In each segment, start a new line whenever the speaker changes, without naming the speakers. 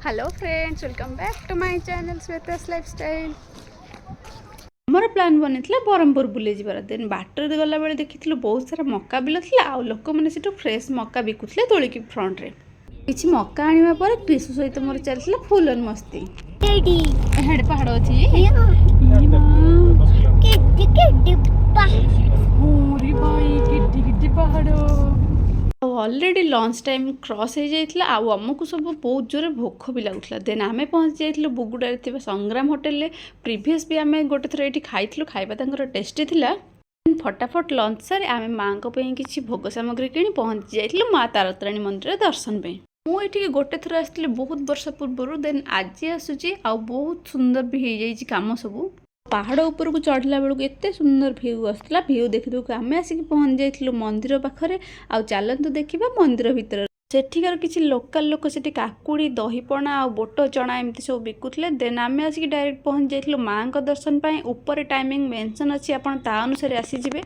Hello friends, welcome back to my channel Shweta's lifestyle. मोर plan बनी ब्रह्मपुर बुले जबार देन बाटर गला बेले देखी बहुत सारा मक्का बिल था आ लोक मैंने से फ्रेश मक्का बिकुले तोलिकी फ्रंट रे किसी मक्का आने पर क्रिशु सहित मोर चलता फुल ऑन मस्ती। हेड पहाड़ अच्छी ऑलरेडी लंच टाइम क्रॉस हो जाता आमको सब बहुत जोर भोक भी लगुला देन आम पहुँची जाइए बुगुड़ा संग्राम होटेल प्रीवियस भी आम गोटे थर ये खाई खाଇବା टेस्टी थिला। फटाफट लंच सारे आम माँ किसी भोग सामग्री किणी पहुँची जाइए माँ तारतारिणी मंदिर दर्शन पे। मुझे गोटे थर आसती बहुत वर्ष पूर्व देन आज आसूची आ बहुत सुंदर भी हो जाइए कम सब पहाड़ ऊपर को चढ़ला बेलू एत सुंदर भ्यू आसला भ्यू देखी आम आसिक पहुँच जाइलु मंदिर पाखे आ चलतु देखा मंदिर भितर सेठिकार किसी लोकल लोक से काकुड़ी दहीपणा आ बोट चना एमती सब बिकुले देन आम आसिक डायरेक्ट पहुँच जाइलु माँ दर्शन पाई ऊपर टाइमिंग मेंशन अच्छी आप अनुसार आसीजे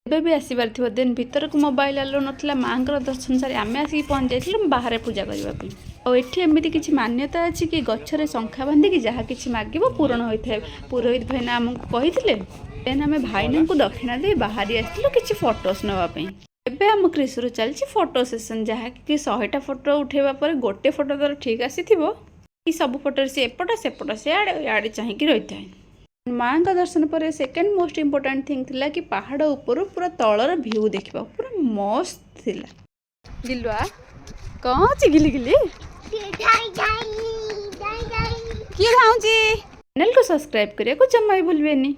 एबे भी आसबार थी देन भीतर को मोबाइल आलो नाला माँ दर्शन सारी आम आसिक पहुँच जाइलु बाहर पूजा करने और ये एमती किसी मान्यता अच्छी कि गचरे शंखा बांधिकी जहाँ किसी मागिब पूरण होता है। पुरोहित भाईना आमको कही देन आम भाईना को दक्षिणा दे बाहरी आसलु किसी फोटोस नापी। एबे आम क्रिशुर चलती फोटो सेसन जहाँ कि 100टा फोटो उठेबा पर गोटे फोटो तर ठीक आसी सब फोटो से एपट सेपट से आड़े चाहिए रही है। माँ का दर्शन पर सेकेंड मोस्ट इम्पोर्टाट थिंग थिला कि पहाड़ ऊपर पूरा तलर भ्यू देखा पूरा मस्त थिला। गिलुआ कौन ची गिली गिली किए धाऊँची चैनल को सब्सक्राइब करिया को जमा भी भूलबेनी।